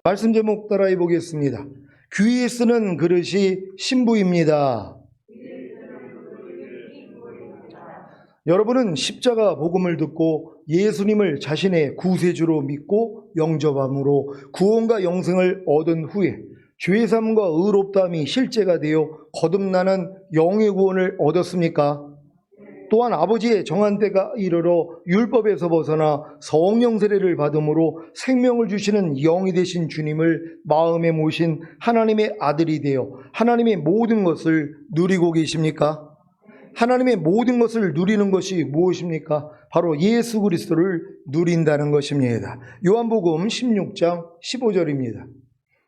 말씀 제목 따라해 보겠습니다. 귀에 쓰는 그릇이 신부입니다. 여러분은 십자가 복음을 듣고 예수님을 자신의 구세주로 믿고 영접함으로 구원과 영생을 얻은 후에 죄사함과 의롭다함이 실제가 되어 거듭나는 영의 구원을 얻었습니까? 또한 아버지의 정한 때가 이르러 율법에서 벗어나 성령 세례를 받음으로 생명을 주시는 영이 되신 주님을 마음에 모신 하나님의 아들이 되어 하나님의 모든 것을 누리고 계십니까? 하나님의 모든 것을 누리는 것이 무엇입니까? 바로 예수 그리스도를 누린다는 것입니다. 요한복음 16장 15절입니다.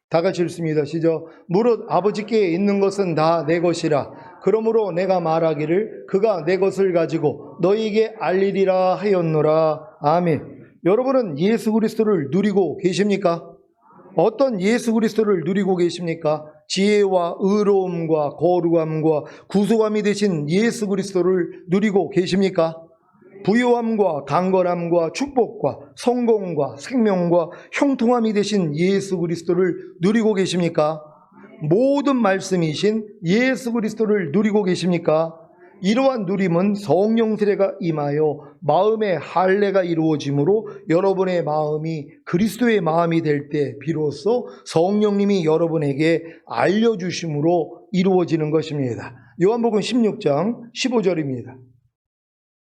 다 같이 읽습니다. 시작. 무릇 아버지께 있는 것은 다 내 것이라. 그러므로 내가 말하기를 그가 내 것을 가지고 너희에게 알리리라 하였노라. 아멘. 여러분은 예수 그리스도를 누리고 계십니까? 어떤 예수 그리스도를 누리고 계십니까? 지혜와 의로움과 거룩함과 구속함이 되신 예수 그리스도를 누리고 계십니까? 부요함과 강건함과 축복과 성공과 생명과 형통함이 되신 예수 그리스도를 누리고 계십니까? 모든 말씀이신 예수 그리스도를 누리고 계십니까? 이러한 누림은 성령 세례가 임하여 마음의 할례가 이루어지므로 여러분의 마음이 그리스도의 마음이 될 때 비로소 성령님이 여러분에게 알려주심으로 이루어지는 것입니다. 요한복음 16장 15절입니다.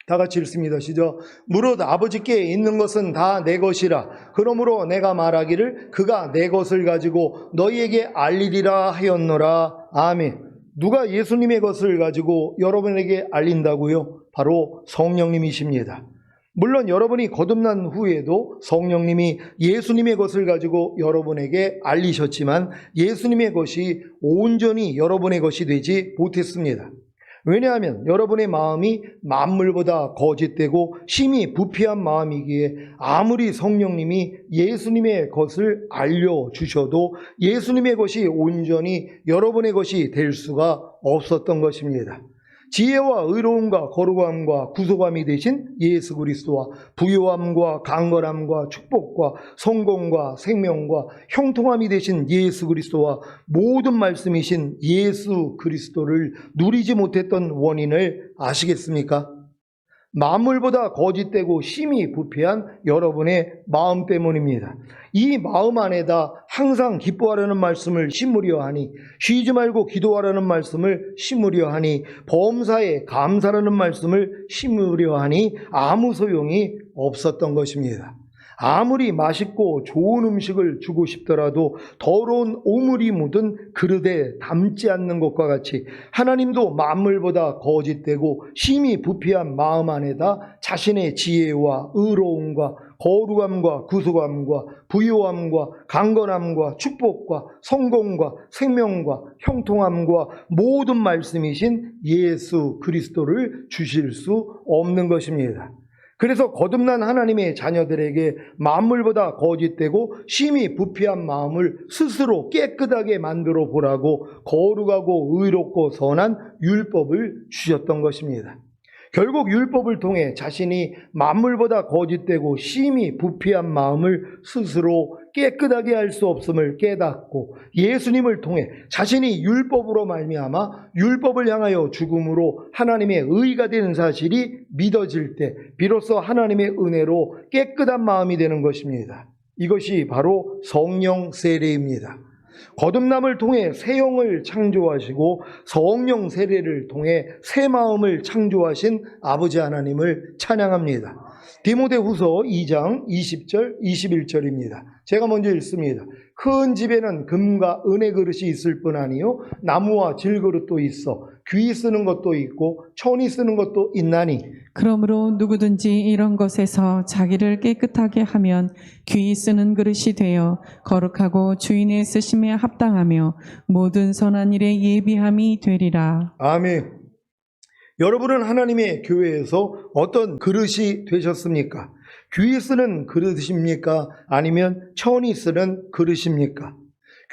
다 같이 읽습니다. 시작. 무릇 아버지께 있는 것은 다 내 것이라. 그러므로 내가 말하기를 그가 내 것을 가지고 너희에게 알리리라 하였노라. 아멘. 누가 예수님의 것을 가지고 여러분에게 알린다고요? 바로 성령님이십니다. 물론 여러분이 거듭난 후에도 성령님이 예수님의 것을 가지고 여러분에게 알리셨지만 예수님의 것이 온전히 여러분의 것이 되지 못했습니다. 왜냐하면 여러분의 마음이 만물보다 거짓되고 심히 부패한 마음이기에 아무리 성령님이 예수님의 것을 알려주셔도 예수님의 것이 온전히 여러분의 것이 될 수가 없었던 것입니다. 지혜와 의로움과 거룩함과 구속함이 되신 예수 그리스도와 부요함과 강건함과 축복과 성공과 생명과 형통함이 되신 예수 그리스도와 모든 말씀이신 예수 그리스도를 누리지 못했던 원인을 아시겠습니까? 만물보다 거짓되고 심히 부패한 여러분의 마음 때문입니다. 이 마음 안에다 항상 기뻐하라는 말씀을 심으려 하니, 쉬지 말고 기도하라는 말씀을 심으려 하니, 범사에 감사라는 말씀을 심으려 하니 아무 소용이 없었던 것입니다. 아무리 맛있고 좋은 음식을 주고 싶더라도 더러운 오물이 묻은 그릇에 담지 않는 것과 같이 하나님도 만물보다 거짓되고 심히 부패한 마음 안에다 자신의 지혜와 의로움과 거룩함과 구속함과 부요함과 강건함과 축복과 성공과 생명과 형통함과 모든 말씀이신 예수 그리스도를 주실 수 없는 것입니다. 그래서 거듭난 하나님의 자녀들에게 만물보다 거짓되고 심히 부패한 마음을 스스로 깨끗하게 만들어 보라고 거룩하고 의롭고 선한 율법을 주셨던 것입니다. 결국 율법을 통해 자신이 만물보다 거짓되고 심히 부패한 마음을 스스로 깨끗하게 할 수 없음을 깨닫고 예수님을 통해 자신이 율법으로 말미암아 율법을 향하여 죽음으로 하나님의 의가 되는 사실이 믿어질 때 비로소 하나님의 은혜로 깨끗한 마음이 되는 것입니다. 이것이 바로 성령 세례입니다. 거듭남을 통해 새 영을 창조하시고 성령 세례를 통해 새 마음을 창조하신 아버지 하나님을 찬양합니다. 디모데후서 2장 20절 21절입니다. 제가 먼저 읽습니다. 큰 집에는 금과 은의 그릇이 있을 뿐 아니요 나무와 질그릇도 있어 귀 쓰는 것도 있고 천이 쓰는 것도 있나니 그러므로 누구든지 이런 것에서 자기를 깨끗하게 하면 귀 쓰는 그릇이 되어 거룩하고 주인의 쓰심에 합당하며 모든 선한 일에 예비함이 되리라. 아멘. 여러분은 하나님의 교회에서 어떤 그릇이 되셨습니까? 귀 쓰는 그릇입니까? 아니면 천이 쓰는 그릇입니까?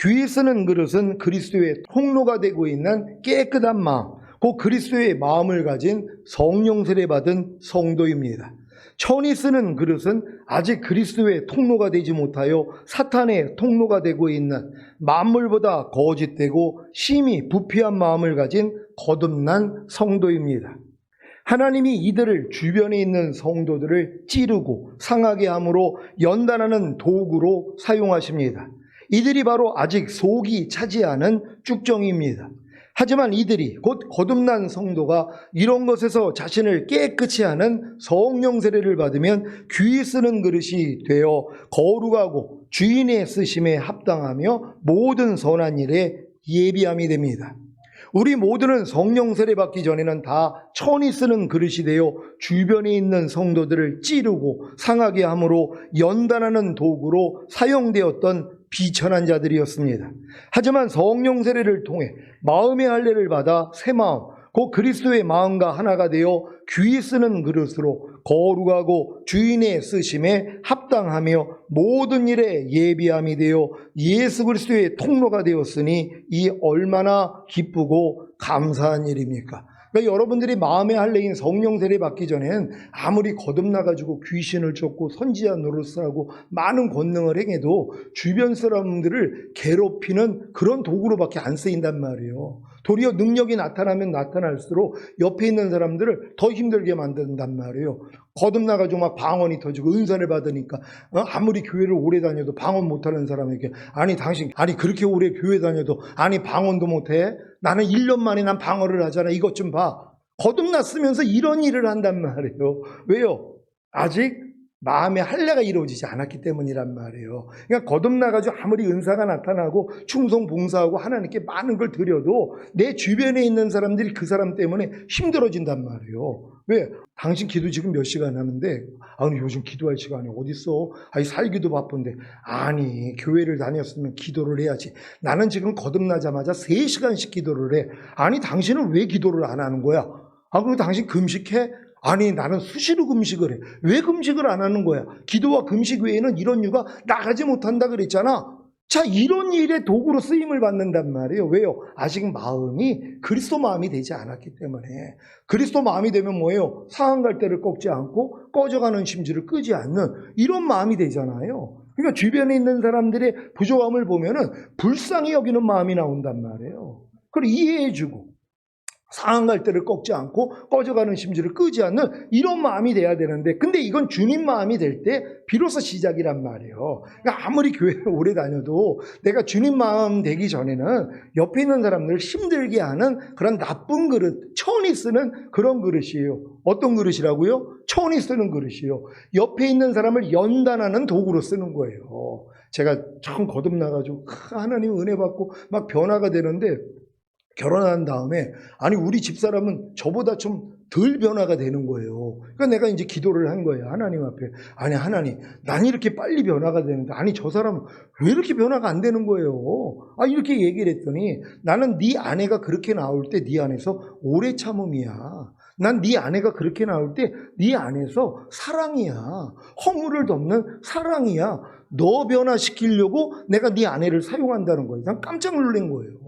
귀 쓰는 그릇은 그리스도의 통로가 되고 있는 깨끗한 마음, 그 그리스도의 마음을 가진 성령 세례 받은 성도입니다. 천이 쓰는 그릇은 아직 그리스도의 통로가 되지 못하여 사탄의 통로가 되고 있는 만물보다 거짓되고 심히 부패한 마음을 가진 거듭난 성도입니다. 하나님이 이들을 주변에 있는 성도들을 찌르고 상하게 함으로 연단하는 도구로 사용하십니다. 이들이 바로 아직 속이 차지 않은 쭉정입니다. 하지만 이들이 곧 거듭난 성도가 이런 것에서 자신을 깨끗이 하는 성령 세례를 받으면 귀 쓰는 그릇이 되어 거룩하고 주인의 쓰심에 합당하며 모든 선한 일에 예비함이 됩니다. 우리 모두는 성령 세례 받기 전에는 다 천이 쓰는 그릇이 되어 주변에 있는 성도들을 찌르고 상하게 함으로 연단하는 도구로 사용되었던 비천한 자들이었습니다. 하지만 성령 세례를 통해 마음의 할례를 받아 새 마음, 곧 그리스도의 마음과 하나가 되어 귀 쓰는 그릇으로 거룩하고 주인의 쓰심에 합당하며 모든 일에 예비함이 되어 예수 그리스도의 통로가 되었으니 이 얼마나 기쁘고 감사한 일입니까? 그러니까 여러분들이 마음의 할례인 성령 세례 받기 전에는 아무리 거듭나가지고 귀신을 쫓고 선지자 노릇하고 많은 권능을 행해도 주변 사람들을 괴롭히는 그런 도구로밖에 안 쓰인단 말이에요. 도리어 능력이 나타나면 나타날수록 옆에 있는 사람들을 더 힘들게 만든단 말이에요. 거듭나가지고 막 방언이 터지고 은사를 받으니까 아무리 교회를 오래 다녀도 방언 못하는 사람에게 아니 당신 그렇게 오래 교회 다녀도 방언도 못해? 나는 1년 만에 난 방언을 하잖아. 이것 좀 봐. 거듭났으면서 이런 일을 한단 말이에요. 왜요? 아직 마음의 할례가 이루어지지 않았기 때문이란 말이에요. 그러니까 거듭나가지고 아무리 은사가 나타나고 충성 봉사하고 하나님께 많은 걸 드려도 내 주변에 있는 사람들이 그 사람 때문에 힘들어진단 말이에요. 왜? 당신 기도 지금 몇 시간 하는데 아니 요즘 기도할 시간이 어딨어? 아니 살기도 바쁜데 아니 교회를 다녔으면 기도를 해야지. 나는 지금 거듭나자마자 3시간씩 기도를 해. 아니 당신은 왜 기도를 안 하는 거야? 그리고 당신 금식해? 아니 나는 수시로 금식을 해. 왜 금식을 안 하는 거야? 기도와 금식 외에는 이런 유가 나가지 못한다 그랬잖아. 자, 이런 일에 도구로 쓰임을 받는단 말이에요. 왜요? 아직 마음이 그리스도 마음이 되지 않았기 때문에. 그리스도 마음이 되면 뭐예요? 상한 갈대를 꺾지 않고 꺼져가는 심지를 끄지 않는 이런 마음이 되잖아요. 그러니까 주변에 있는 사람들의 부족함을 보면은 불쌍히 여기는 마음이 나온단 말이에요. 그걸 이해해주고 상한 갈대를 꺾지 않고 꺼져가는 심지를 끄지 않는 이런 마음이 돼야 되는데 근데 이건 주님 마음이 될 때 비로소 시작이란 말이에요. 그러니까 아무리 교회를 오래 다녀도 내가 주님 마음 되기 전에는 옆에 있는 사람들을 힘들게 하는 그런 나쁜 그릇, 천이 쓰는 그런 그릇이에요. 어떤 그릇이라고요? 천이 쓰는 그릇이에요. 옆에 있는 사람을 연단하는 도구로 쓰는 거예요. 제가 처음 거듭나가지고 하나님 은혜 받고 막 변화가 되는데 결혼한 다음에 아니 우리 집사람은 저보다 좀 덜 변화가 되는 거예요. 그러니까 내가 이제 기도를 한 거예요. 하나님 앞에. 아니 하나님 난 이렇게 빨리 변화가 되는데 아니 저 사람은 왜 이렇게 변화가 안 되는 거예요. 이렇게 얘기를 했더니 나는 네 아내가 그렇게 나올 때 네 안에서 오래 참음이야. 난 네 아내가 그렇게 나올 때 네 안에서 사랑이야. 허물을 덮는 사랑이야. 너 변화시키려고 내가 네 아내를 사용한다는 거예요. 난 깜짝 놀란 거예요.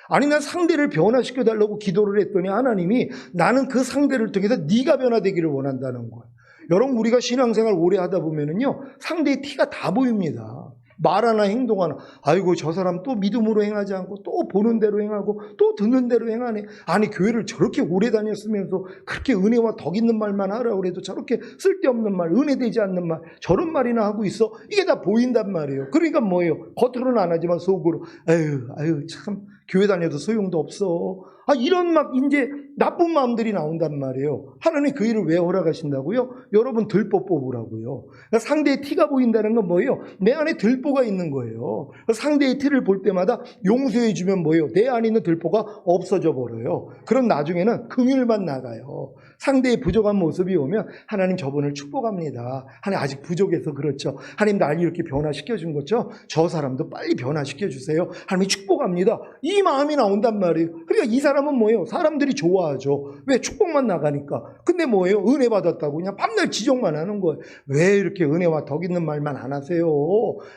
아니 난 상대를 변화시켜달라고 기도를 했더니 하나님이 나는 그 상대를 통해서 네가 변화되기를 원한다는 거예요. 여러분 우리가 신앙생활 오래 하다 보면은요 상대의 티가 다 보입니다. 말 하나 행동 하나 아이고 저 사람 또 믿음으로 행하지 않고 또 보는 대로 행하고 또 듣는 대로 행하네. 아니 교회를 저렇게 오래 다녔으면서 그렇게 은혜와 덕 있는 말만 하라고 그래도 저렇게 쓸데없는 말 은혜되지 않는 말 저런 말이나 하고 있어. 이게 다 보인단 말이에요. 그러니까 뭐예요? 겉으로는 안 하지만 속으로 아유 참 교회 다녀도 소용도 없어. 이런 막 이제 나쁜 마음들이 나온단 말이에요. 하나님 그 일을 왜 허락하신다고요? 여러분 들보 뽑으라고요. 그러니까 상대의 티가 보인다는 건 뭐예요? 내 안에 들보가 있는 거예요. 상대의 티를 볼 때마다 용서해 주면 뭐예요? 내 안에 있는 들보가 없어져 버려요. 그럼 나중에는 긍휼만 나가요. 상대의 부족한 모습이 오면 하나님 저분을 축복합니다. 하나님 아직 부족해서 그렇죠. 하나님 날 이렇게 변화시켜 준 거죠. 저 사람도 빨리 변화시켜 주세요. 하나님 축복합니다. 이 마음이 나온단 말이에요. 그러니까 이 사람은 뭐예요? 사람들이 좋아하죠. 왜? 축복만 나가니까. 근데 뭐예요? 은혜 받았다고 그냥 밤날 지적만 하는 거예요. 왜 이렇게 은혜와 덕 있는 말만 안 하세요?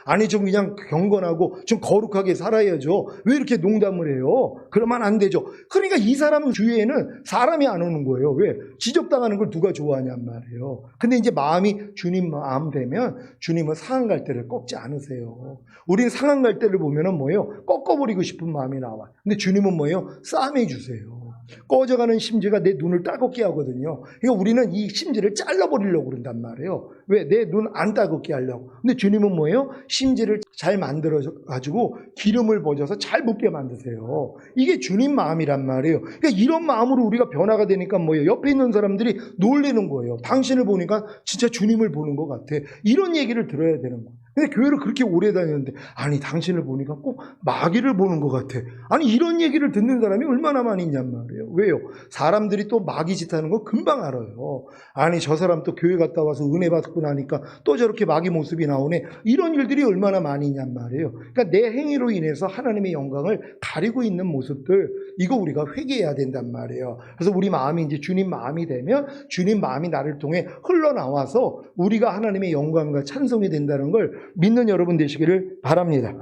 아니 좀 그냥 경건하고 좀 거룩하게 살아야죠. 왜 이렇게 농담을 해요? 그러면 안 되죠. 그러니까 이 사람 주위에는 사람이 안 오는 거예요. 왜? 지적당하는 걸 누가 좋아하냔 말이에요. 근데 이제 마음이 주님 마음 되면 주님은 상한 갈대를 꺾지 않으세요. 우리는 상한 갈대를 보면은 뭐예요? 꺾어버리고 싶은 마음이 나와. 근데 주님은 뭐예요? 싸매 주세요. 꺼져가는 심지가 내 눈을 따갑게 하거든요. 그러니까 우리는 이 심지를 잘라버리려고 그런단 말이에요. 왜? 내 눈 안 따갑게 하려고. 근데 주님은 뭐예요? 심지를 잘 만들어가지고 기름을 버져서 잘 붓게 만드세요. 이게 주님 마음이란 말이에요. 그러니까 이런 마음으로 우리가 변화가 되니까 뭐예요? 옆에 있는 사람들이 놀리는 거예요. 당신을 보니까 진짜 주님을 보는 것 같아. 이런 얘기를 들어야 되는 거예요. 근데 교회를 그렇게 오래 다녔는데 아니 당신을 보니까 꼭 마귀를 보는 것 같아. 아니 이런 얘기를 듣는 사람이 얼마나 많이 있냔 말이에요. 왜요? 사람들이 또 마귀 짓 하는 거 금방 알아요. 아니 저 사람 또 교회 갔다 와서 은혜 받고 나니까 또 저렇게 마귀 모습이 나오네. 이런 일들이 얼마나 많이 있냔 말이에요. 그러니까 내 행위로 인해서 하나님의 영광을 가리고 있는 모습들, 이거 우리가 회개해야 된단 말이에요. 그래서 우리 마음이 이제 주님 마음이 되면 주님 마음이 나를 통해 흘러나와서 우리가 하나님의 영광과 찬송이 된다는 걸 믿는 여러분 되시기를 바랍니다.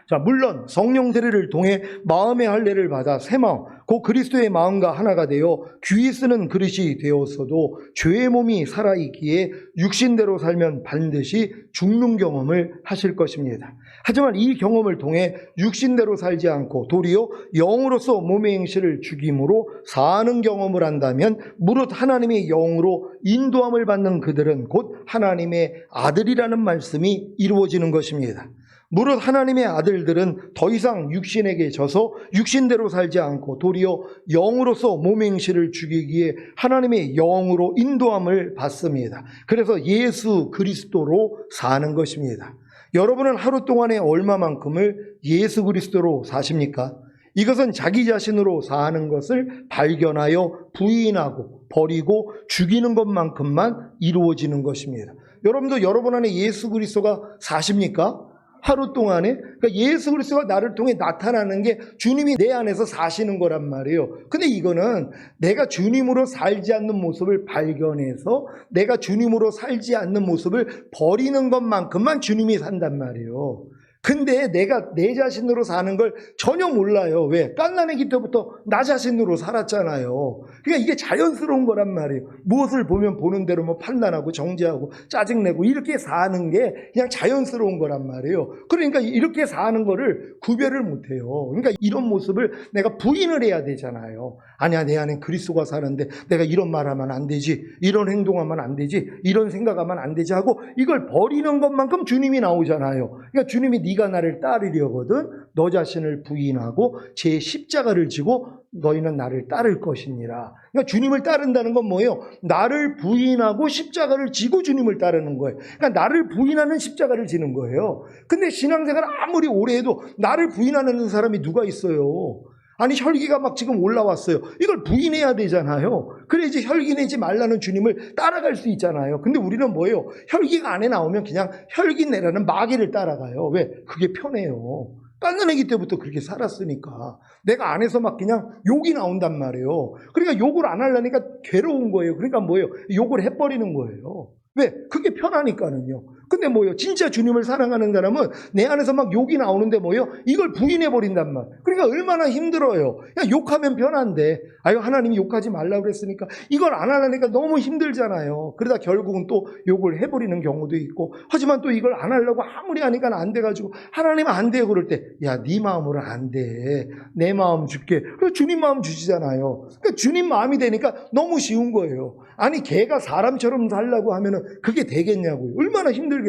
자, 물론 성령 세례를 통해 마음의 할례를 받아 새 마음, 곧 그리스도의 마음과 하나가 되어 귀히 쓰는 그릇이 되었어도 죄의 몸이 살아있기에 육신대로 살면 반드시 죽는 경험을 하실 것입니다. 하지만 이 경험을 통해 육신대로 살지 않고 도리어 영으로서 몸의 행실을 죽임으로 사는 경험을 한다면 무릇 하나님의 영으로 인도함을 받는 그들은 곧 하나님의 아들이라는 말씀이 이루어지는 것입니다. 무릇 하나님의 아들들은 더 이상 육신에게 져서 육신대로 살지 않고 도리어 영으로서 몸의 행실을 죽이기에 하나님의 영으로 인도함을 받습니다. 그래서 예수 그리스도로 사는 것입니다. 여러분은 하루 동안에 얼마만큼을 예수 그리스도로 사십니까? 이것은 자기 자신으로 사는 것을 발견하여 부인하고 버리고 죽이는 것만큼만 이루어지는 것입니다. 여러분도 여러분 안에 예수 그리스도가 사십니까? 하루 동안에 그러니까 예수 그리스도가 나를 통해 나타나는 게 주님이 내 안에서 사시는 거란 말이에요. 근데 이거는 내가 주님으로 살지 않는 모습을 발견해서 내가 주님으로 살지 않는 모습을 버리는 것만큼만 주님이 산단 말이에요. 근데 내가 내 자신으로 사는 걸 전혀 몰라요. 왜? 갓난아기 때부터 나 자신으로 살았잖아요. 그러니까 이게 자연스러운 거란 말이에요. 무엇을 보면 보는 대로 뭐 판단하고 정죄하고 짜증내고 이렇게 사는 게 그냥 자연스러운 거란 말이에요. 그러니까 이렇게 사는 거를 구별을 못해요. 그러니까 이런 모습을 내가 부인을 해야 되잖아요. 아니야, 내 안에 그리스도가 사는데 내가 이런 말하면 안 되지, 이런 행동하면 안 되지, 이런 생각하면 안 되지 하고 이걸 버리는 것만큼 주님이 나오잖아요. 그러니까 주님이 네가 나를 따르려거든 너 자신을 부인하고 제 십자가를 지고 너희는 나를 따를 것이니라. 그러니까 주님을 따른다는 건 뭐예요? 나를 부인하고 십자가를 지고 주님을 따르는 거예요. 그러니까 나를 부인하는 십자가를 지는 거예요. 근데 신앙생활 아무리 오래 해도 나를 부인하는 사람이 누가 있어요? 아니 혈기가 막 지금 올라왔어요. 이걸 부인해야 되잖아요. 그래야지 혈기 내지 말라는 주님을 따라갈 수 있잖아요. 근데 우리는 뭐예요? 혈기가 안에 나오면 그냥 혈기 내라는 마귀를 따라가요. 왜? 그게 편해요. 갓난아기 때부터 그렇게 살았으니까 내가 안에서 막 그냥 욕이 나온단 말이에요. 그러니까 욕을 안 하려니까 괴로운 거예요. 그러니까 뭐예요? 욕을 해버리는 거예요. 왜? 그게 편하니까는요. 근데 뭐예요? 진짜 주님을 사랑하는 사람은 내 안에서 막 욕이 나오는데 뭐예요? 이걸 부인해버린단 말. 그러니까 얼마나 힘들어요. 그냥 욕하면 편한데, 아유, 하나님이 욕하지 말라고 그랬으니까 이걸 안 하려니까 너무 힘들잖아요. 그러다 결국은 또 욕을 해버리는 경우도 있고, 하지만 또 이걸 안 하려고 아무리 하니까 안 돼가지고, 하나님 안 돼. 그럴 때, 야, 네 마음으로 안 돼. 내 마음 줄게. 그래서 주님 마음 주시잖아요. 그러니까 주님 마음이 되니까 너무 쉬운 거예요. 아니, 개가 사람처럼 살라고 하면은 그게 되겠냐고요. 얼마나 힘들겠어요.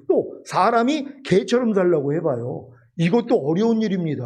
또 사람이 개처럼 살라고 해봐요. 이것도 어려운 일입니다.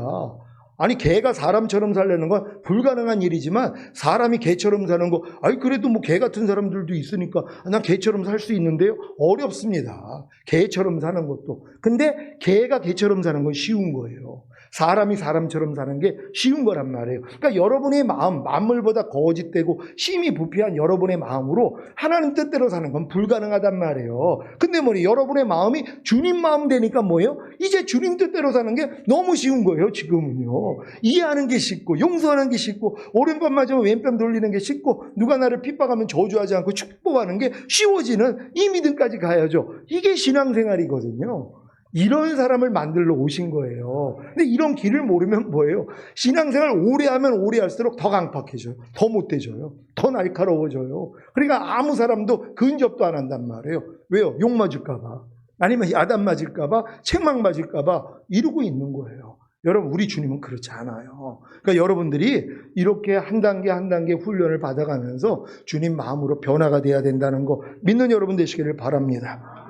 아니, 개가 사람처럼 살려는 건 불가능한 일이지만 사람이 개처럼 사는 거, 아니 그래도 뭐 개 같은 사람들도 있으니까 난 개처럼 살 수 있는데요. 어렵습니다. 개처럼 사는 것도. 근데 개가 개처럼 사는 건 쉬운 거예요. 사람이 사람처럼 사는 게 쉬운 거란 말이에요. 그러니까 여러분의 마음, 만물보다 거짓되고 심히 부패한 여러분의 마음으로 하나님 뜻대로 사는 건 불가능하단 말이에요. 근데 뭐니 여러분의 마음이 주님 마음 되니까 뭐예요? 이제 주님 뜻대로 사는 게 너무 쉬운 거예요. 지금은요. 이해하는 게 쉽고 용서하는 게 쉽고 오른편 맞으면 왼편 돌리는 게 쉽고 누가 나를 핍박하면 저주하지 않고 축복하는 게 쉬워지는 이 믿음까지 가야죠. 이게 신앙생활이거든요. 이런 사람을 만들러 오신 거예요. 근데 이런 길을 모르면 뭐예요? 신앙생활 오래 하면 오래 할수록 더 강팍해져요. 더 못돼져요. 더 날카로워져요. 그러니까 아무 사람도 근접도 안 한단 말이에요. 왜요? 욕 맞을까 봐. 아니면 야단 맞을까 봐, 책망 맞을까 봐 이러고 있는 거예요. 여러분, 우리 주님은 그렇지 않아요. 그러니까 여러분들이 이렇게 한 단계 한 단계 훈련을 받아가면서 주님 마음으로 변화가 돼야 된다는 거 믿는 여러분 되시기를 바랍니다.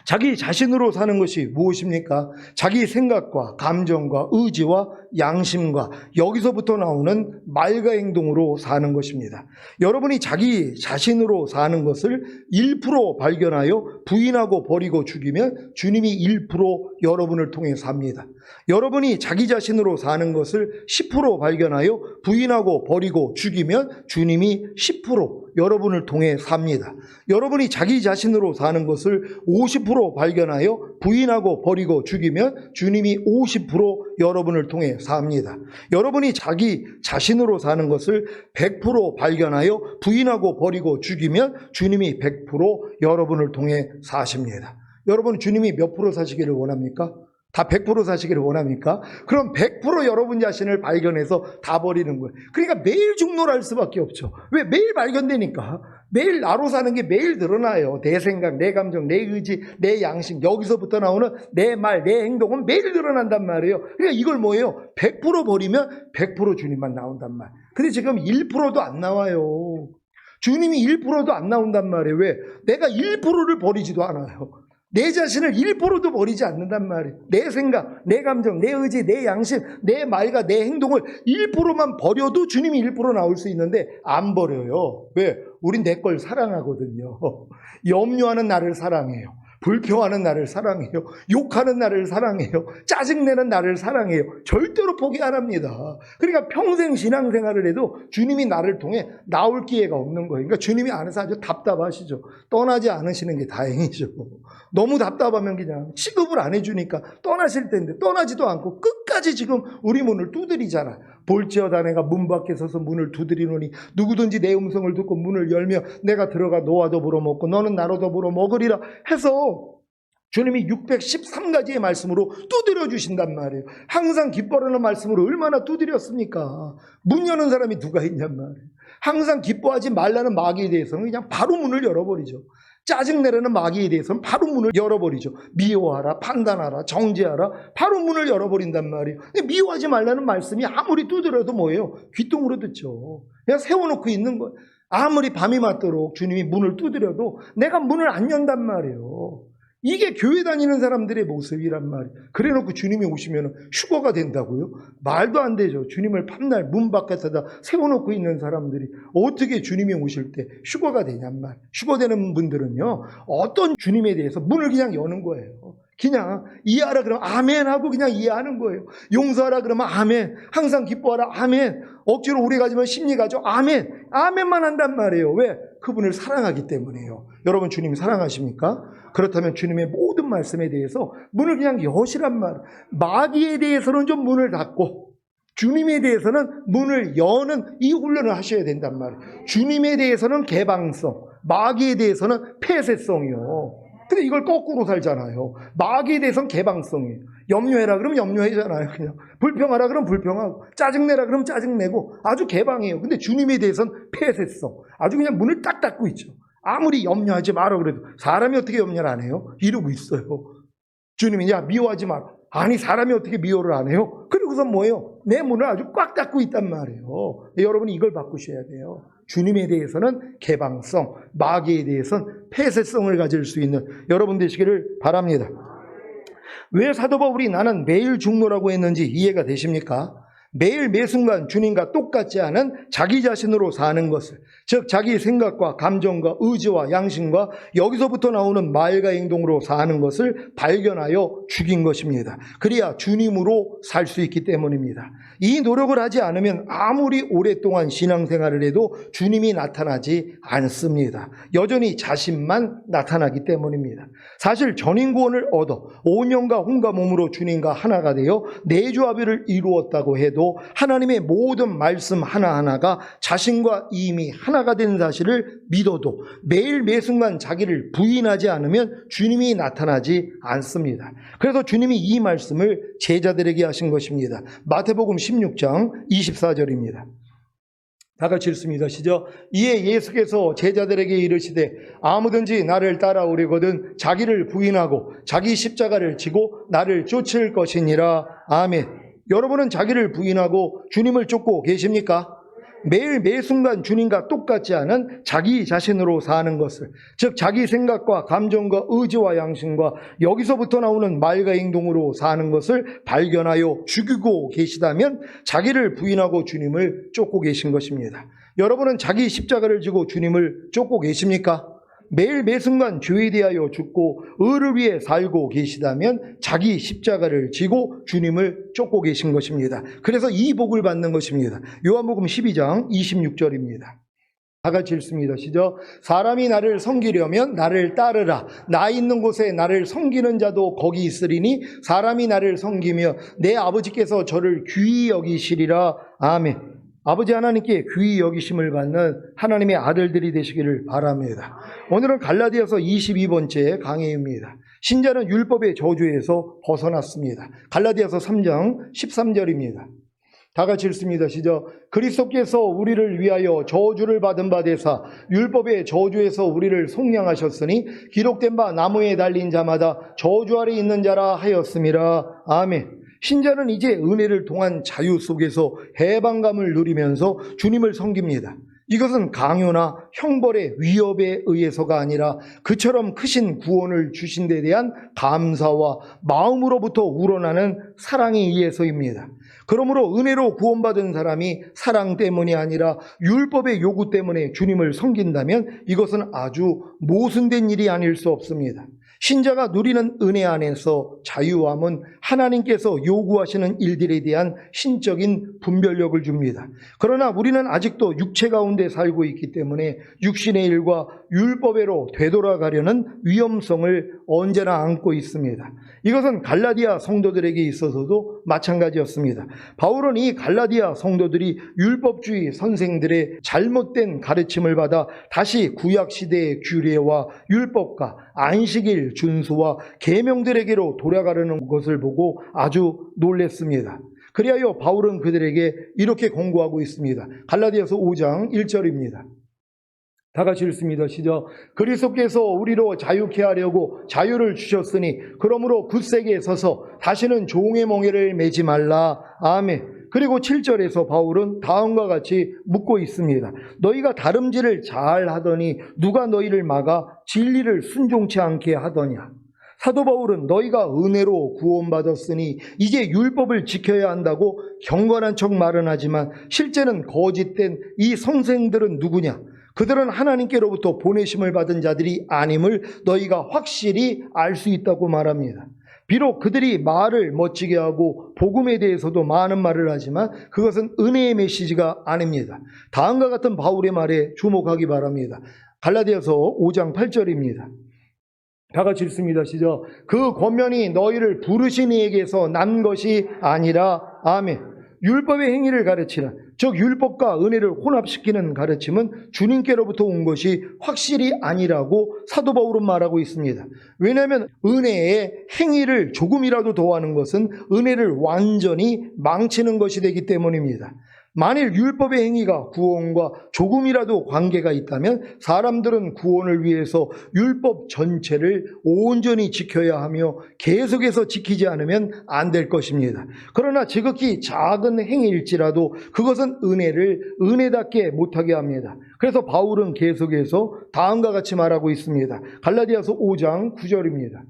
자기 자신으로 사는 것이 무엇입니까? 자기 생각과 감정과 의지와 양심과 여기서부터 나오는 말과 행동으로 사는 것입니다. 여러분이 자기 자신으로 사는 것을 1% 발견하여 부인하고 버리고 죽이면 주님이 1% 여러분을 통해 삽니다. 여러분이 자기 자신으로 사는 것을 10% 발견하여 부인하고 버리고 죽이면 주님이 10% 여러분을 통해 삽니다. 여러분이 자기 자신으로 사는 것을 50% 발견하여 부인하고 버리고 죽이면 주님이 50% 여러분을 통해 삽니다. 여러분이 자기 자신으로 사는 것을 100% 발견하여 부인하고 버리고 죽이면 주님이 100% 여러분을 통해 사십니다. 여러분, 주님이 몇 프로 사시기를 원합니까? 다 100% 사시기를 원합니까? 그럼 100% 여러분 자신을 발견해서 다 버리는 거예요. 그러니까 매일 중노할 수밖에 없죠. 왜? 매일 발견되니까. 매일 나로 사는 게 매일 드러나요. 내 생각, 내 감정, 내 의지, 내 양심, 여기서부터 나오는 내 말, 내 행동은 매일 드러난단 말이에요. 그러니까 이걸 뭐예요? 100% 버리면 100% 주님만 나온단 말. 근데 지금 1%도 안 나와요. 주님이 1%도 안 나온단 말이에요. 왜? 내가 1%를 버리지도 않아요. 내 자신을 1%도 버리지 않는단 말이에요. 내 생각, 내 감정, 내 의지, 내 양심, 내 말과 내 행동을 1%만 버려도 주님이 1% 나올 수 있는데 안 버려요. 왜? 우린 내 걸 사랑하거든요. 염려하는 나를 사랑해요. 불평하는 나를 사랑해요. 욕하는 나를 사랑해요. 짜증내는 나를 사랑해요. 절대로 포기 안 합니다. 그러니까 평생 신앙생활을 해도 주님이 나를 통해 나올 기회가 없는 거예요. 그러니까 주님이 안에서 아주 답답하시죠. 떠나지 않으시는 게 다행이죠. 너무 답답하면 그냥 취급을 안 해주니까 떠나실 텐데 떠나지도 않고 끝까지 지금 우리 문을 두드리잖아요. 볼지어다 내가 문 밖에 서서 문을 두드리노니 누구든지 내 음성을 듣고 문을 열며 내가 들어가 너와 더불어 먹고 너는 나로 더불어 먹으리라 해서 주님이 613가지의 말씀으로 두드려 주신단 말이에요. 항상 기뻐하는 말씀으로 얼마나 두드렸습니까? 문 여는 사람이 누가 있냔 말이에요. 항상 기뻐하지 말라는 마귀에 대해서는 그냥 바로 문을 열어버리죠. 짜증내라는 마귀에 대해서는 바로 문을 열어버리죠. 미워하라, 판단하라, 정죄하라, 바로 문을 열어버린단 말이에요. 근데 미워하지 말라는 말씀이 아무리 두드려도 뭐예요? 귀뚱으로 듣죠. 그냥 세워놓고 있는 거예요. 아무리 밤이 맞도록 주님이 문을 두드려도 내가 문을 안 연단 말이에요. 이게 교회 다니는 사람들의 모습이란 말이에요. 그래놓고 주님이 오시면 휴거가 된다고요? 말도 안 되죠. 주님을 밤날 문 밖에다 세워놓고 있는 사람들이 어떻게 주님이 오실 때 휴거가 되냔 말이에요. 휴거되는 분들은요, 어떤 주님에 대해서 문을 그냥 여는 거예요. 그냥 이해하라 그러면 아멘 하고 그냥 이해하는 거예요. 용서하라 그러면 아멘. 항상 기뻐하라 아멘. 억지로 오래 가지면 심리 가죠. 아멘. 아멘만 한단 말이에요. 왜? 그분을 사랑하기 때문이에요. 여러분, 주님 사랑하십니까? 그렇다면 주님의 모든 말씀에 대해서 문을 그냥 여시란 말이에요. 마귀에 대해서는 좀 문을 닫고 주님에 대해서는 문을 여는 이 훈련을 하셔야 된단 말이에요. 주님에 대해서는 개방성, 마귀에 대해서는 폐쇄성이요. 근데 이걸 거꾸로 살잖아요. 마귀에 대해서는 개방성이에요. 염려해라 그러면 염려하잖아요. 그냥 불평하라 그러면 불평하고 짜증내라 그러면 짜증내고 아주 개방해요. 근데 주님에 대해서는 폐쇄성, 아주 그냥 문을 딱 닫고 있죠. 아무리 염려하지 마라 그래도 사람이 어떻게 염려를 안 해요? 이러고 있어요. 주님이 야 미워하지 마라. 아니 사람이 어떻게 미워를 안 해요? 그리고서 뭐예요? 내 문을 아주 꽉 닫고 있단 말이에요. 여러분이 이걸 바꾸셔야 돼요. 주님에 대해서는 개방성, 마귀에 대해서는 폐쇄성을 가질 수 있는 여러분 되시기를 바랍니다. 왜 사도 바울이 나는 매일 중노라고 했는지 이해가 되십니까? 매일 매순간 주님과 똑같지 않은 자기 자신으로 사는 것을, 즉 자기 생각과 감정과 의지와 양심과 여기서부터 나오는 말과 행동으로 사는 것을 발견하여 죽인 것입니다. 그래야 주님으로 살 수 있기 때문입니다. 이 노력을 하지 않으면 아무리 오랫동안 신앙생활을 해도 주님이 나타나지 않습니다. 여전히 자신만 나타나기 때문입니다. 사실 전인구원을 얻어 온 영과 혼과 몸으로 주님과 하나가 되어 내조합의를 이루었다고 해도 때에도 하나님의 모든 말씀 하나하나가 자신과 이미 하나가 된 사실을 믿어도 매일 매순간 자기를 부인하지 않으면 주님이 나타나지 않습니다. 그래서 주님이 이 말씀을 제자들에게 하신 것입니다. 마태복음 16장 24절입니다. 다 같이 읽습니다. 시작. 이에 예수께서 제자들에게 이르시되 아무든지 나를 따라오려거든 자기를 부인하고 자기 십자가를 지고 나를 쫓을 것이니라. 아멘. 여러분은 자기를 부인하고 주님을 쫓고 계십니까? 매일 매순간 주님과 똑같지 않은 자기 자신으로 사는 것을, 즉 자기 생각과 감정과 의지와 양심과 여기서부터 나오는 말과 행동으로 사는 것을 발견하여 죽이고 계시다면 자기를 부인하고 주님을 쫓고 계신 것입니다. 여러분은 자기 십자가를 지고 주님을 쫓고 계십니까? 매일 매순간 죄에 대하여 죽고 의를 위해 살고 계시다면 자기 십자가를 지고 주님을 쫓고 계신 것입니다. 그래서 이 복을 받는 것입니다. 요한복음 12장 26절입니다. 다 같이 읽습니다. 시작. 사람이 나를 섬기려면 나를 따르라. 나 있는 곳에 나를 섬기는 자도 거기 있으리니 사람이 나를 섬기며 내 아버지께서 저를 귀히 여기시리라. 아멘. 아버지 하나님께 귀히 여기심을 받는 하나님의 아들들이 되시기를 바랍니다. 오늘은 갈라디아서 22번째 강해입니다. 신자는 율법의 저주에서 벗어났습니다. 갈라디아서 3장 13절입니다. 다 같이 읽습니다. 시작. 그리스도께서 우리를 위하여 저주를 받은 바 되사 율법의 저주에서 우리를 속량하셨으니 기록된 바 나무에 달린 자마다 저주 아래 있는 자라 하였음이라. 아멘. 신자는 이제 은혜를 통한 자유 속에서 해방감을 누리면서 주님을 섬깁니다. 이것은 강요나 형벌의 위협에 의해서가 아니라 그처럼 크신 구원을 주신 데 대한 감사와 마음으로부터 우러나는 사랑에 의해서입니다. 그러므로 은혜로 구원받은 사람이 사랑 때문이 아니라 율법의 요구 때문에 주님을 섬긴다면 이것은 아주 모순된 일이 아닐 수 없습니다. 신자가 누리는 은혜 안에서 자유함은 하나님께서 요구하시는 일들에 대한 신적인 분별력을 줍니다. 그러나 우리는 아직도 육체 가운데 살고 있기 때문에 육신의 일과 율법외로 되돌아가려는 위험성을 언제나 안고 있습니다. 이것은 갈라디아 성도들에게 있어서도 마찬가지였습니다. 바울은 이 갈라디아 성도들이 율법주의 선생들의 잘못된 가르침을 받아 다시 구약시대의 규례와 율법과 안식일 준수와 계명들에게로 돌아가려는 것을 보고 아주 놀랐습니다. 그리하여 바울은 그들에게 이렇게 권고하고 있습니다. 갈라디아서 5장 1절입니다. 다 같이 읽습니다. 시작. 그리스도께서 우리로 자유케 하려고 자유를 주셨으니 그러므로 굳세게 서서 다시는 종의 멍에를 매지 말라. 아멘. 그리고 7절에서 바울은 다음과 같이 묻고 있습니다. 너희가 다름질을 잘 하더니 누가 너희를 막아 진리를 순종치 않게 하더냐. 사도 바울은 너희가 은혜로 구원받았으니 이제 율법을 지켜야 한다고 경건한 척 말은 하지만 실제는 거짓된 이 선생들은 누구냐. 그들은 하나님께로부터 보내심을 받은 자들이 아님을 너희가 확실히 알 수 있다고 말합니다. 비록 그들이 말을 멋지게 하고 복음에 대해서도 많은 말을 하지만 그것은 은혜의 메시지가 아닙니다. 다음과 같은 바울의 말에 주목하기 바랍니다. 갈라디아서 5장 8절입니다. 다 같이 읽습니다. 시작. 그 권면이 너희를 부르신 이에게서 난 것이 아니라. 아멘. 율법의 행위를 가르치는, 즉 율법과 은혜를 혼합시키는 가르침은 주님께로부터 온 것이 확실히 아니라고 사도 바울은 말하고 있습니다. 왜냐하면 은혜의 행위를 조금이라도 더하는 것은 은혜를 완전히 망치는 것이 되기 때문입니다. 만일 율법의 행위가 구원과 조금이라도 관계가 있다면 사람들은 구원을 위해서 율법 전체를 온전히 지켜야 하며 계속해서 지키지 않으면 안 될 것입니다. 그러나 지극히 작은 행위일지라도 그것은 은혜를 은혜답게 못하게 합니다. 그래서 바울은 계속해서 다음과 같이 말하고 있습니다. 갈라디아서 5장 9절입니다.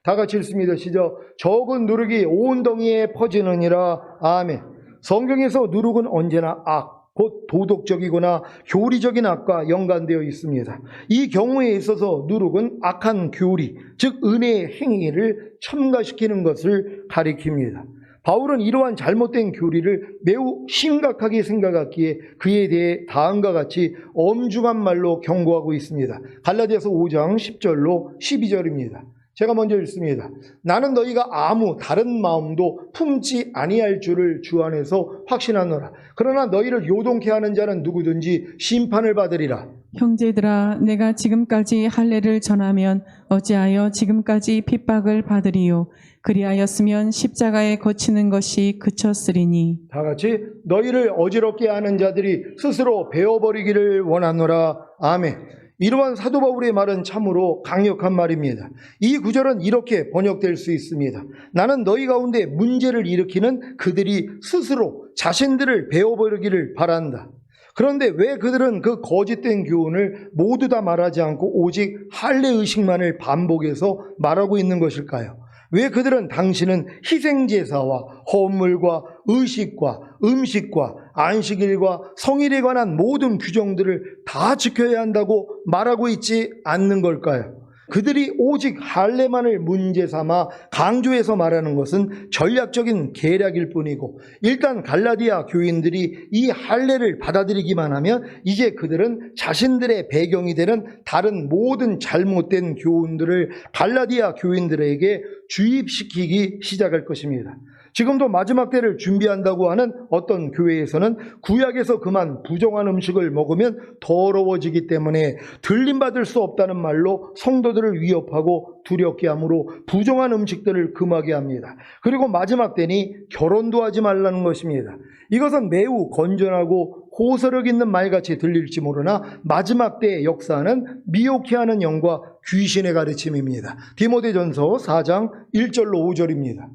다 같이 읽습니다. 시작. 적은 누룩이 온 덩이에 퍼지느니라. 아멘. 성경에서 누룩은 언제나 악, 곧 도덕적이거나 교리적인 악과 연관되어 있습니다. 이 경우에 있어서 누룩은 악한 교리, 즉 은혜의 행위를 첨가시키는 것을 가리킵니다. 바울은 이러한 잘못된 교리를 매우 심각하게 생각했기에 그에 대해 다음과 같이 엄중한 말로 경고하고 있습니다. 갈라디아서 5장 10절로 12절입니다. 제가 먼저 읽습니다. 나는 너희가 아무 다른 마음도 품지 아니할 줄을 주 안에서 확신하노라. 그러나 너희를 요동케 하는 자는 누구든지 심판을 받으리라. 형제들아, 내가 지금까지 할례를 전하면 어찌하여 지금까지 핍박을 받으리요? 그리하였으면 십자가에 거치는 것이 그쳤으리니. 다 같이 너희를 어지럽게 하는 자들이 스스로 베어버리기를 원하노라. 아멘. 이러한 사도 바울의 말은 참으로 강력한 말입니다. 이 구절은 이렇게 번역될 수 있습니다. 나는 너희 가운데 문제를 일으키는 그들이 스스로 자신들을 베어버리기를 바란다. 그런데 왜 그들은 그 거짓된 교훈을 모두 다 말하지 않고 오직 할례 의식만을 반복해서 말하고 있는 것일까요? 왜 그들은 당신은 희생제사와 헌물과 의식과 음식과 안식일과 성일에 관한 모든 규정들을 다 지켜야 한다고 말하고 있지 않는 걸까요? 그들이 오직 할례만을 문제 삼아 강조해서 말하는 것은 전략적인 계략일 뿐이고, 일단 갈라디아 교인들이 이 할례를 받아들이기만 하면 이제 그들은 자신들의 배경이 되는 다른 모든 잘못된 교훈들을 갈라디아 교인들에게 주입시키기 시작할 것입니다. 지금도 마지막 때를 준비한다고 하는 어떤 교회에서는 구약에서 그만 부정한 음식을 먹으면 더러워지기 때문에 들림받을 수 없다는 말로 성도들을 위협하고 두렵게 하므로 부정한 음식들을 금하게 합니다. 그리고 마지막 때니 결혼도 하지 말라는 것입니다. 이것은 매우 건전하고 호소력 있는 말같이 들릴지 모르나 마지막 때의 역사는 미혹해 하는 영과 귀신의 가르침입니다. 디모데전서 4장 1절로 5절입니다.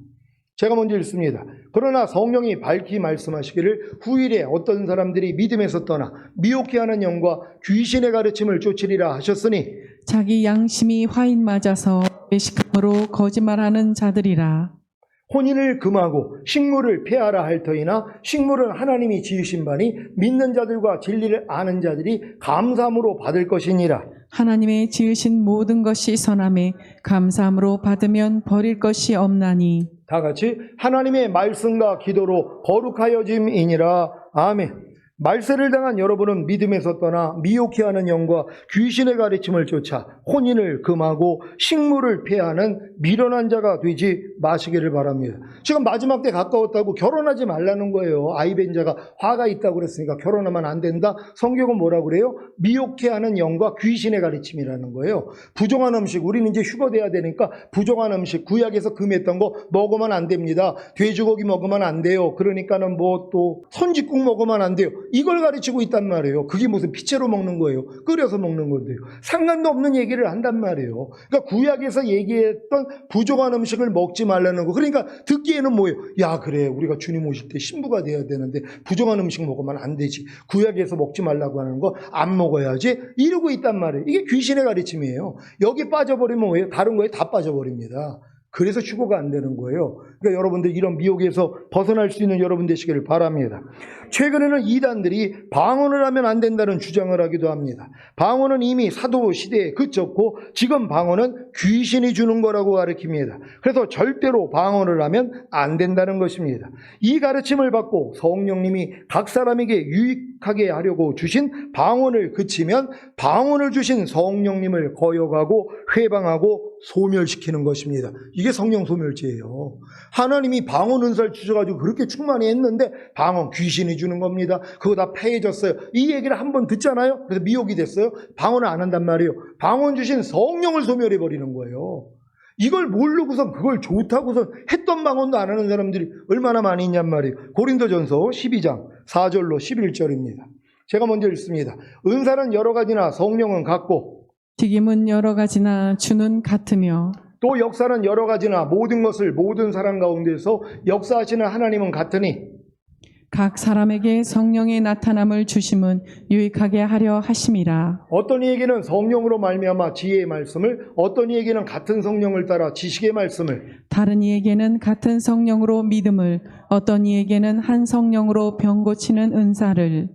제가 먼저 읽습니다. 그러나 성령이 밝히 말씀하시기를 후일에 어떤 사람들이 믿음에서 떠나 미혹해 하는 영과 귀신의 가르침을 쫓으리라 하셨으니 자기 양심이 화인 맞아서 외식함으로 거짓말하는 자들이라. 혼인을 금하고 식물을 폐하라 할 터이나 식물은 하나님이 지으신 바니 믿는 자들과 진리를 아는 자들이 감사함으로 받을 것이니라. 하나님의 지으신 모든 것이 선함에 감사함으로 받으면 버릴 것이 없나니. 다 같이 하나님의 말씀과 기도로 거룩하여짐이니라. 아멘. 말세를 당한 여러분은 믿음에서 떠나 미혹해 하는 영과 귀신의 가르침을 쫓아 혼인을 금하고 식물을 폐하는 미련한 자가 되지 마시기를 바랍니다. 지금 마지막 때 가까웠다고 결혼하지 말라는 거예요. 아이벤자가 화가 있다고 그랬으니까 결혼하면 안 된다. 성경은 뭐라고 그래요? 미혹해 하는 영과 귀신의 가르침이라는 거예요. 부정한 음식, 우리는 이제 휴거 돼야 되니까 부정한 음식, 구약에서 금했던 거 먹으면 안 됩니다. 돼지고기 먹으면 안 돼요. 그러니까는 뭐 또 선짓국 먹으면 안 돼요. 이걸 가르치고 있단 말이에요. 그게 무슨 피채로 먹는 거예요. 끓여서 먹는 건데요. 상관도 없는 얘기를 한단 말이에요. 그러니까 구약에서 얘기했던 부정한 음식을 먹지 말라는 거. 그러니까 듣기에는 뭐예요? 야, 그래, 우리가 주님 오실 때 신부가 돼야 되는데 부정한 음식 먹으면 안 되지. 구약에서 먹지 말라고 하는 거 안 먹어야지. 이러고 있단 말이에요. 이게 귀신의 가르침이에요. 여기 빠져버리면 뭐예요? 다른 거에 다 빠져버립니다. 그래서 휴거가 안 되는 거예요. 그러니까 여러분들 이런 미혹에서 벗어날 수 있는 여러분 되시기를 바랍니다. 최근에는 이단들이 방언을 하면 안 된다는 주장을 하기도 합니다. 방언은 이미 사도 시대에 그쳤고 지금 방언은 귀신이 주는 거라고 가르칩니다. 그래서 절대로 방언을 하면 안 된다는 것입니다. 이 가르침을 받고 성령님이 각 사람에게 유익하게 하려고 주신 방언을 그치면 방언을 주신 성령님을 거역하고 회방하고 소멸시키는 것입니다. 이게 성령 소멸죄예요. 하나님이 방언 은사를 주셔가지고 그렇게 충만히 했는데 방언 귀신이 주는 겁니다. 그거 다 폐해졌어요. 이 얘기를 한번 듣잖아요. 그래서 미혹이 됐어요. 방언을 안 한단 말이에요. 방언 주신 성령을 소멸해버리는 거예요. 이걸 모르고선 그걸 좋다고선 했던 방언도 안 하는 사람들이 얼마나 많이 있냔 말이에요. 고린도전서 12장 4절로 11절입니다. 제가 먼저 읽습니다. 은사는 여러 가지나 성령은 같고 튀김은 여러 가지나 주는 같으며 또 역사는 여러 가지나 모든 것을 모든 사람 가운데서 역사하시는 하나님은 같으니 각 사람에게 성령의 나타남을 주심은 유익하게 하려 하심이라. 어떤 이에게는 성령으로 말미암아 지혜의 말씀을, 어떤 이에게는 같은 성령을 따라 지식의 말씀을, 다른 이에게는 같은 성령으로 믿음을, 어떤 이에게는 한 성령으로 병 고치는 은사를,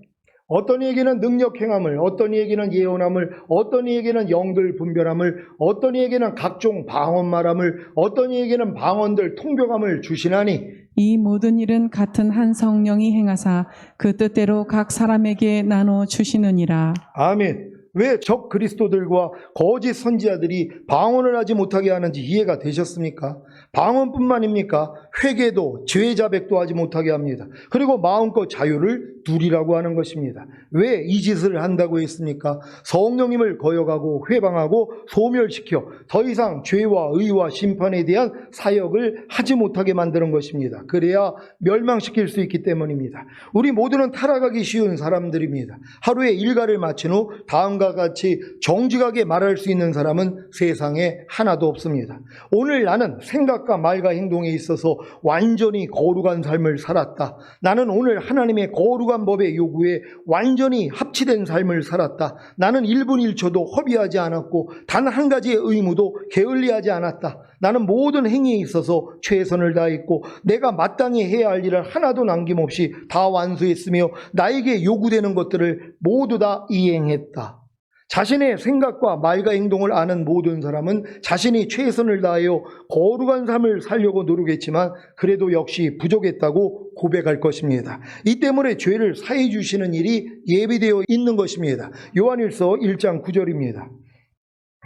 어떤 이에게는 능력 행함을, 어떤 이에게는 예언함을, 어떤 이에게는 영들 분별함을, 어떤 이에게는 각종 방언 말함을, 어떤 이에게는 방언들 통병함을 주시나니 이 모든 일은 같은 한 성령이 행하사 그 뜻대로 각 사람에게 나눠 주시느니라. 아멘. 왜 적 그리스도들과 거짓 선지자들이 방언을 하지 못하게 하는지 이해가 되셨습니까? 방언뿐만입니까? 회개도 죄 자백도 하지 못하게 합니다. 그리고 마음껏 자유를 누리라고 하는 것입니다. 왜 이 짓을 한다고 했습니까? 성령님을 거역하고 회방하고 소멸시켜 더 이상 죄와 의와 심판에 대한 사역을 하지 못하게 만드는 것입니다. 그래야 멸망시킬 수 있기 때문입니다. 우리 모두는 타락하기 쉬운 사람들입니다. 하루에 일과를 마친 후 다음과 같이 정직하게 말할 수 있는 사람은 세상에 하나도 없습니다. 오늘 나는 생각과 말과 행동에 있어서 완전히 거룩한 삶을 살았다. 나는 오늘 하나님의 거룩한 법의 요구에 완전히 합치된 삶을 살았다. 나는 1분 1초도 허비하지 않았고 단 한 가지의 의무도 게을리하지 않았다. 나는 모든 행위에 있어서 최선을 다했고 내가 마땅히 해야 할 일을 하나도 남김없이 다 완수했으며 나에게 요구되는 것들을 모두 다 이행했다. 자신의 생각과 말과 행동을 아는 모든 사람은 자신이 최선을 다하여 거룩한 삶을 살려고 노력했지만 그래도 역시 부족했다고 고백할 것입니다. 이 때문에 죄를 사해 주시는 일이 예비되어 있는 것입니다. 요한일서 1장 9절입니다.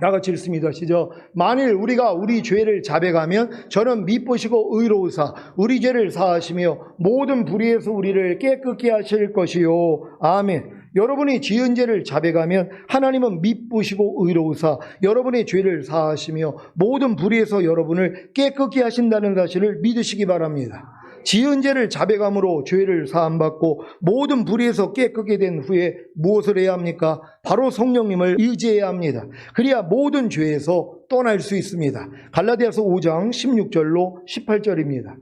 다 같이 읽습니다. 시작. 만일 우리가 우리 죄를 자백하면 저는 미쁘시고 의로우사 우리 죄를 사하시며 모든 불의에서 우리를 깨끗게 하실 것이요. 아멘. 여러분이 지은 죄를 자백하면 하나님은 미쁘시고 의로우사 여러분의 죄를 사하시며 모든 불의에서 여러분을 깨끗게 하신다는 사실을 믿으시기 바랍니다. 지은 죄를 자백함으로 죄를 사함받고 모든 불의에서 깨끗게 된 후에 무엇을 해야 합니까? 바로 성령님을 의지해야 합니다. 그래야 모든 죄에서 떠날 수 있습니다. 갈라디아서 5장 16절로 18절입니다.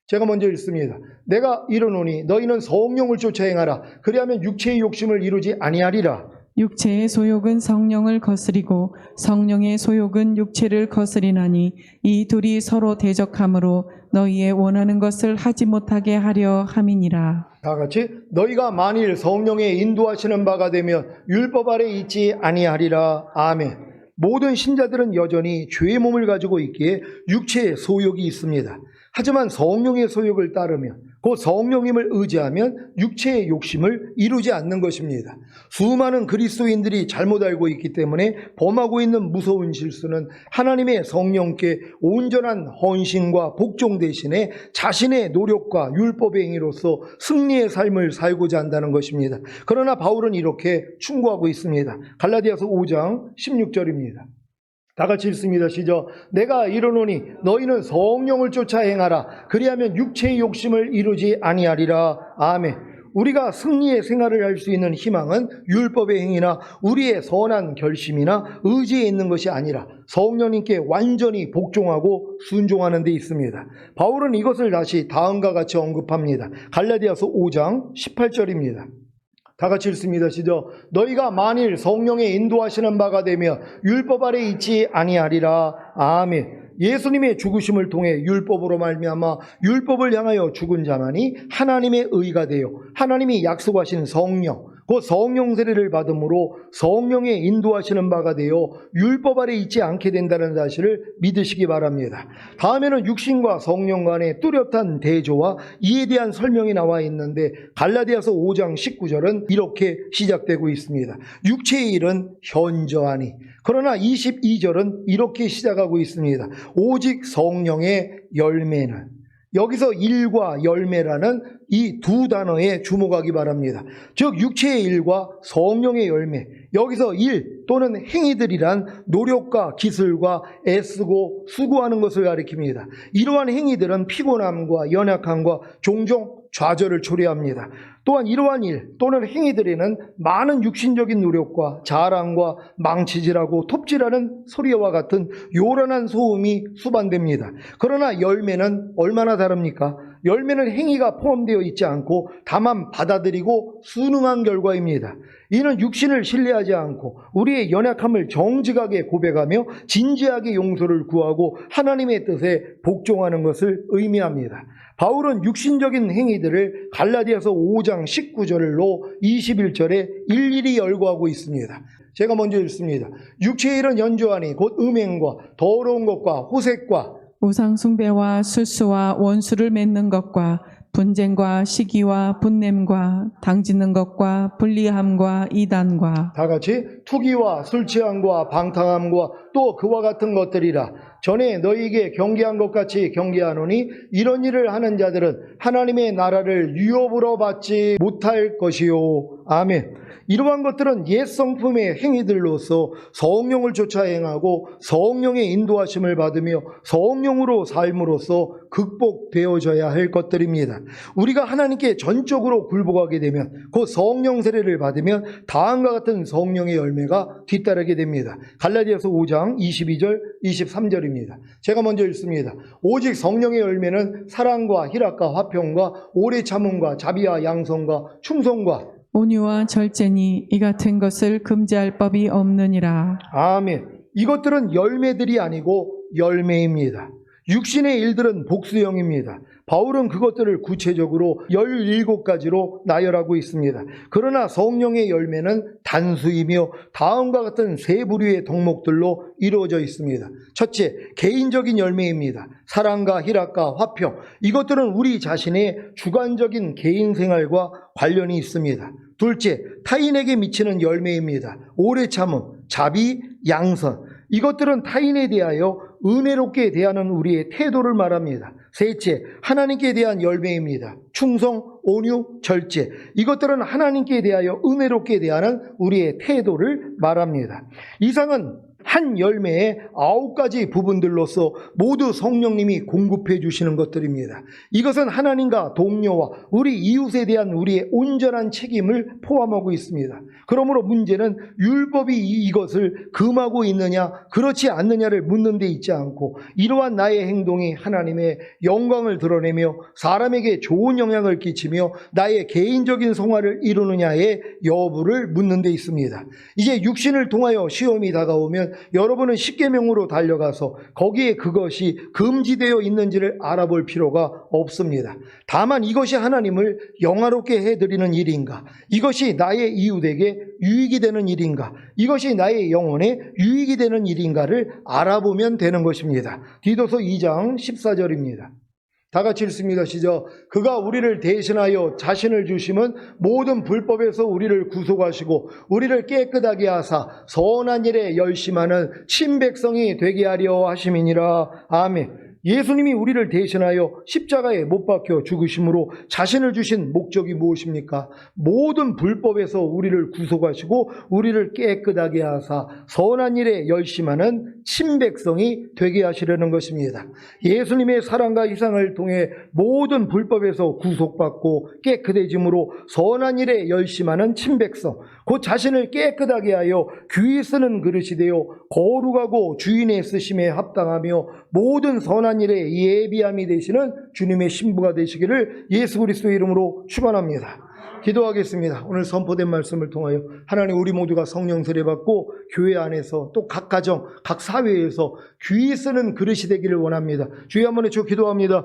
제가 먼저 읽습니다. 내가 이르노니 너희는 성령을 쫓아 행하라. 그리하면 육체의 욕심을 이루지 아니하리라. 육체의 소욕은 성령을 거스리고 성령의 소욕은 육체를 거스리나니 이 둘이 서로 대적하므로 너희의 원하는 것을 하지 못하게 하려 함이니라. 다 같이 너희가 만일 성령의 인도하시는 바가 되면 율법 아래 있지 아니하리라. 아멘. 모든 신자들은 여전히 죄의 몸을 가지고 있기에 육체의 소욕이 있습니다. 하지만 성령의 소욕을 따르면 그 성령님을 의지하면 육체의 욕심을 이루지 않는 것입니다. 수많은 그리스도인들이 잘못 알고 있기 때문에 범하고 있는 무서운 실수는 하나님의 성령께 온전한 헌신과 복종 대신에 자신의 노력과 율법의 행위로서 승리의 삶을 살고자 한다는 것입니다. 그러나 바울은 이렇게 충고하고 있습니다. 갈라디아서 5장 16절입니다. 다 같이 읽습니다. 시작. 내가 이르노니 너희는 성령을 쫓아 행하라. 그리하면 육체의 욕심을 이루지 아니하리라. 아멘. 우리가 승리의 생활을 할 수 있는 희망은 율법의 행위나 우리의 선한 결심이나 의지에 있는 것이 아니라 성령님께 완전히 복종하고 순종하는 데 있습니다. 바울은 이것을 다시 다음과 같이 언급합니다. 갈라디아서 5장 18절입니다. 다 같이 읽습니다. 시작. 너희가 만일 성령의 인도하시는 바가 되며 율법 아래 있지 아니하리라. 아멘. 예수님의 죽으심을 통해 율법으로 말미암아 율법을 향하여 죽은 자만이 하나님의 의가 되어 하나님이 약속하신 성령, 그 성령 세례를 받음으로 성령의 인도하시는 바가 되어 율법 아래 있지 않게 된다는 사실을 믿으시기 바랍니다. 다음에는 육신과 성령 간의 뚜렷한 대조와 이에 대한 설명이 나와 있는데 갈라디아서 5장 19절은 이렇게 시작되고 있습니다. 육체의 일은 현저하니. 그러나 22절은 이렇게 시작하고 있습니다. 오직 성령의 열매는. 여기서 일과 열매라는 이 두 단어에 주목하기 바랍니다. 즉 육체의 일과 성령의 열매, 여기서 일 또는 행위들이란 노력과 기술과 애쓰고 수고하는 것을 가리킵니다. 이러한 행위들은 피곤함과 연약함과 종종 좌절을 초래합니다. 또한 이러한 일 또는 행위들에는 많은 육신적인 노력과 자랑과 망치질하고 톱질하는 소리와 같은 요란한 소음이 수반됩니다. 그러나 열매는 얼마나 다릅니까? 열매는 행위가 포함되어 있지 않고 다만 받아들이고 순응한 결과입니다. 이는 육신을 신뢰하지 않고 우리의 연약함을 정직하게 고백하며 진지하게 용서를 구하고 하나님의 뜻에 복종하는 것을 의미합니다. 바울은 육신적인 행위들을 갈라디아서 5장 19절로 21절에 일일이 열거하고 있습니다. 제가 먼저 읽습니다. 육체의 일은 연조하니 곧 음행과 더러운 것과 호색과 우상 숭배와 술수와 원수를 맺는 것과 분쟁과 시기와 분냄과 당짓는 것과 불리함과 이단과 다 같이 투기와 술 취함과 방탕함과 또 그와 같은 것들이라. 전에 너희에게 경계한 것 같이 경계하노니 이런 일을 하는 자들은 하나님의 나라를 유업으로 받지 못할 것이요. 아멘. 이러한 것들은 옛 성품의 행위들로서 성령을 쫓아 행하고 성령의 인도하심을 받으며 성령으로 삶으로써 극복되어져야 할 것들입니다. 우리가 하나님께 전적으로 굴복하게 되면 그 성령 세례를 받으면 다음과 같은 성령의 열매가 뒤따르게 됩니다. 갈라디아서 5장 22절 23절입니다. 제가 먼저 읽습니다. 오직 성령의 열매는 사랑과 희락과 화평과 오래 참음과 자비와 양성과 충성과 온유와 절제니 이 같은 것을 금지할 법이 없느니라. 아멘. 이것들은 열매들이 아니고 열매입니다. 육신의 일들은 복수형입니다. 바울은 그것들을 구체적으로 17가지로 나열하고 있습니다. 그러나 성령의 열매는 단수이며 다음과 같은 세 부류의 덕목들로 이루어져 있습니다. 첫째, 개인적인 열매입니다. 사랑과 희락과 화평. 이것들은 우리 자신의 주관적인 개인 생활과 관련이 있습니다. 둘째, 타인에게 미치는 열매입니다. 오래 참음, 자비, 양선. 이것들은 타인에 대하여 은혜롭게 대하는 우리의 태도를 말합니다. 셋째, 하나님께 대한 열매입니다. 충성, 온유, 절제. 이것들은 하나님께 대하여 은혜롭게 대하는 우리의 태도를 말합니다. 이상은 한 열매의 9가지 부분들로서 모두 성령님이 공급해 주시는 것들입니다. 이것은 하나님과 동료와 우리 이웃에 대한 우리의 온전한 책임을 포함하고 있습니다. 그러므로 문제는 율법이 이것을 금하고 있느냐 그렇지 않느냐를 묻는 데 있지 않고 이러한 나의 행동이 하나님의 영광을 드러내며 사람에게 좋은 영향을 끼치며 나의 개인적인 성화를 이루느냐의 여부를 묻는 데 있습니다. 이제 육신을 통하여 시험이 다가오면 여러분은 십계명으로 달려가서 거기에 그것이 금지되어 있는지를 알아볼 필요가 없습니다. 다만 이것이 하나님을 영화롭게 해드리는 일인가? 이것이 나의 이웃에게 유익이 되는 일인가? 이것이 나의 영혼에 유익이 되는 일인가를 알아보면 되는 것입니다. 디도서 2장 14절입니다. 다 같이 읽습니다. 시작. 그가 우리를 대신하여 자신을 주심은 모든 불법에서 우리를 구속하시고 우리를 깨끗하게 하사 선한 일에 열심하는 친백성이 되게 하려 하심이니라. 아멘. 예수님이 우리를 대신하여 십자가에 못 박혀 죽으심으로 자신을 주신 목적이 무엇입니까? 모든 불법에서 우리를 구속하시고 우리를 깨끗하게 하사 선한 일에 열심하는 친백성이 되게 하시려는 것입니다. 예수님의 사랑과 희생을 통해 모든 불법에서 구속받고 깨끗해짐으로 선한 일에 열심하는 친백성, 곧 자신을 깨끗하게 하여 귀히 쓰는 그릇이 되어 거룩하고 주인의 쓰심에 합당하며 모든 선한 일에 예비함이 되시는 주님의 신부가 되시기를 예수 그리스도의 이름으로 축원합니다. 기도하겠습니다. 오늘 선포된 말씀을 통하여 하나님 우리 모두가 성령 세례 받고 교회 안에서 또 각 가정, 각 사회에서 귀히 쓰는 그릇이 되기를 원합니다. 주여 한번 해주 기도합니다.